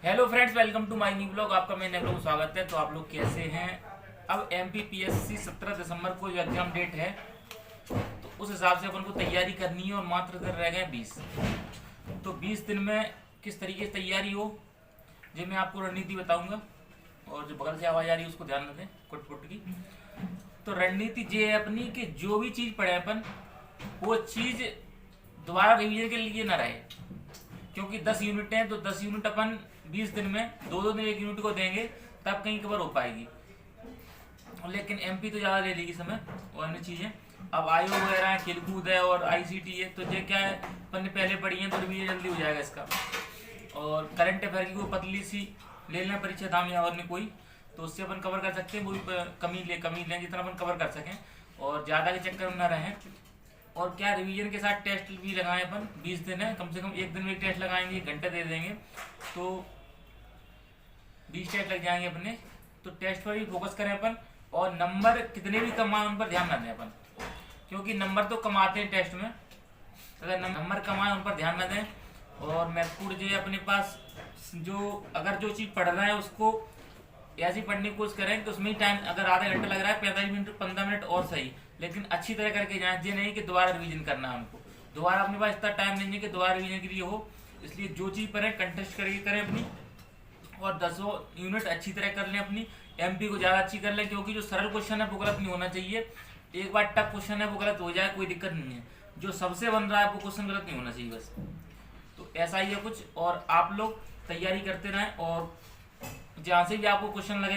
Hello friends, welcome to my new blog. आपका मेरे blog में स्वागत है। तो आप लोग कैसे हैं? अब MPPSC 17 दिसंबर को जो एग्जाम डेट है, तो उस हिसाब से अपन को तैयारी करनी है और मात्र दिन रह गए 20। तो 20 दिन में किस तरीके से तैयारी हो, ये मैं आपको रणनीति बताऊंगा। और जो बगल से आवाज़ आ रही है उसको ध्यान रखें, कुट पुट की। तो रणनीति ये है अपनी कि जो भी चीज़ पढ़े अपन, वो चीज़ दोबारा रिवीजन के लिए ना रहे। क्योंकि 10 यूनिट हैं, तो 10 यूनिट अपन 20 दिन में दो दो दिन एक यूनिट को देंगे, तब कहीं कवर हो पाएगी। लेकिन MP तो ज़्यादा ले लेगी समय और अन्य चीज़ें। अब आयोग वगैरह है, खेलकूद है और ICT है, तो ये क्या है, अपन ने पहले पढ़ी है तो रिवीजन जल्दी हो जाएगा इसका। और करंट अफेयर की कोई पतली सी ले लेना परीक्षा धाम या और में कोई, तो उससे अपन कवर कर सकते हैं। वो भी कमी लें जितना अपन कवर कर सकें, और ज़्यादा के चक्कर में न रहें। और क्या, रिवीजन के साथ टेस्ट भी लगाएं अपन। 20 दिन है, कम से कम एक दिन में एक टेस्ट लगाएंगे, 1 घंटा दे देंगे तो 20 टेस्ट लग जाएंगे अपने। तो टेस्ट पर भी फोकस करें अपन, और नंबर कितने भी कमाएं उन पर ध्यान न दें अपन, क्योंकि नंबर तो कमाते हैं टेस्ट में। अगर नंबर कमाएं उन पर ध्यान न दें। और महत्वपूर्ण जो है अपने पास, अगर जो चीज़ पढ़ रहा है उसको ऐसी पढ़ने की कोशिश करें कि उसमें ही टाइम, अगर आधा घंटा लग रहा है 45 मिनट 15 मिनट और सही, लेकिन अच्छी तरह करके जाएं। ये नहीं कि दोबारा रिवीजन करना है हमको, दोबारा अपने पास इतना टाइम नहीं है कि दोबारा रिवीजन के लिए हो। इसलिए जो चीज़ पढ़ें कंटेस्ट करके करें अपनी, और 10 यूनिट अच्छी तरह कर लें अपनी। MP को ज़्यादा अच्छी कर लें, क्योंकि जो सरल क्वेश्चन है वो गलत नहीं होना चाहिए। एक बार टफ क्वेश्चन है वो गलत हो जाए कोई दिक्कत नहीं है, जो सबसे बन रहा है वो क्वेश्चन गलत नहीं होना चाहिए बस। तो ऐसा ही है कुछ। और आप लोग तैयारी करते रहें, और जहाँ से भी आपको क्वेश्चन लगे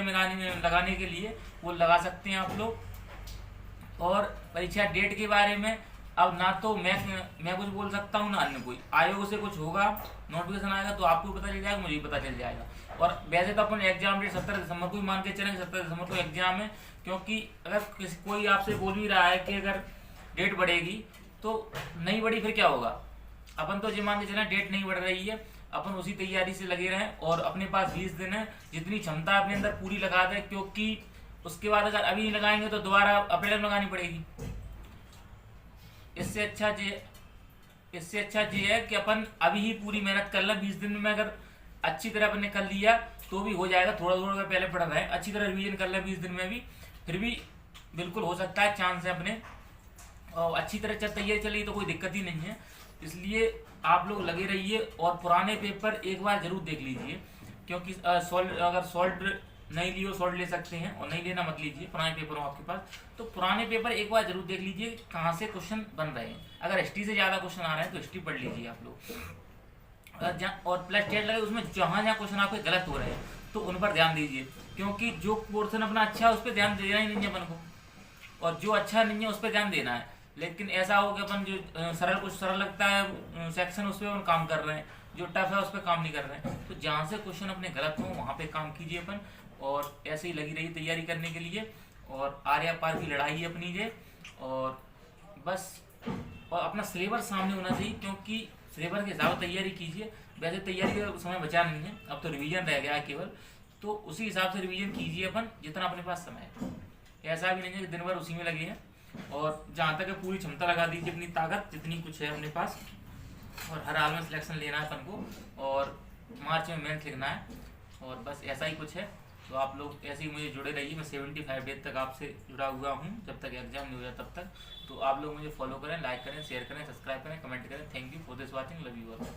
लगाने के लिए वो लगा सकते हैं आप लोग। और परीक्षा डेट के बारे में अब ना तो मैं कुछ बोल सकता हूँ, ना अन्य कोई। आयोग से कुछ होगा, नोटिफिकेशन आएगा तो आपको पता चल जाएगा, मुझे भी पता चल जाएगा। और वैसे तो अपन एग्जाम डेट 17 दिसंबर को ही मान के चलेंगे, 17 दिसंबर को एग्जाम है। क्योंकि अगर कोई आपसे बोल भी रहा है कि अगर डेट बढ़ेगी, तो नहीं बढ़ी फिर क्या होगा। अपन तो ये मान के चले डेट नहीं बढ़ रही है, अपन उसी तैयारी से लगे रहें। और अपने पास 20 दिन है, जितनी क्षमता अपने अंदर पूरी लगा दें। क्योंकि उसके बाद अगर अभी नहीं लगाएंगे तो दोबारा अप्रैल में लगानी पड़ेगी। इससे अच्छा ये है कि अपन अभी ही पूरी मेहनत कर लें। 20 दिन में अगर अच्छी तरह अपन ने कर लिया तो भी हो जाएगा। थोड़ा थोड़ा अगर पहले पढ़ रहे हैं, अच्छी तरह रिवीजन कर लें 20 दिन में भी, फिर भी बिल्कुल हो सकता है, चांस है अपने। और अच्छी तरह तैयारी चली तो कोई दिक्कत ही नहीं है। इसलिए आप लोग लगे रहिए, और पुराने पेपर एक बार जरूर देख लीजिए। क्योंकि अगर सॉल्ट नहीं लियो, सॉल्ट ले सकते हैं, और नहीं लेना मत लीजिए। पुराने पेपर हो आपके पास तो पुराने पेपर एक बार जरूर देख लीजिए कहाँ से क्वेश्चन बन रहे हैं। अगर हिस्ट्री से ज़्यादा क्वेश्चन आ रहे हैं तो हिस्ट्री पढ़ लीजिए आप लोग। और प्लस टेस्ट लगे उसमें जहाँ जहाँ क्वेश्चन आपके गलत हो रहे हैं तो उन पर ध्यान दीजिए। क्योंकि जो पोर्सन अपना अच्छा है उस पर ध्यान देना ही नहीं है अपन को, और जो अच्छा नहीं है उस पर ध्यान देना है। लेकिन ऐसा हो कि अपन जो कुछ सरल लगता है सेक्शन, उस पर अपन काम कर रहे हैं, जो टफ है उस पर काम नहीं कर रहे हैं। तो जहाँ से क्वेश्चन अपने गलत हों वहाँ पे काम कीजिए अपन, और ऐसे ही लगी रही तैयारी करने के लिए। और आर्या पार की लड़ाई है अपनी ये। और बस, और अपना सिलेबस सामने होना चाहिए, क्योंकि सिलेबस के हिसाब से तैयारी कीजिए। वैसे तैयारी का समय बचा नहीं है, अब तो रिवीजन रह गया है केवल। तो उसी हिसाब से रिवीजन कीजिए अपन, जितना अपने पास समय है। ऐसा भी नहीं है कि दिन भर उसी में लगे हैं। और जहाँ तक है पूरी क्षमता लगा दीजिए, अपनी ताकत जितनी कुछ है अपने पास। और हर हाल में सिलेक्शन लेना है अपन को, और मार्च में मेंस लिखना है। और बस ऐसा ही कुछ है। तो आप लोग ऐसे ही मुझे जुड़े रहिए। मैं 75 डेज तक आपसे जुड़ा हुआ हूँ, जब तक एग्जाम नहीं हो जाए तब तक। तो आप लोग मुझे फॉलो करें, लाइक करें, शेयर करें, सब्सक्राइब करें, कमेंट करें। Thank you for this watching, love you all.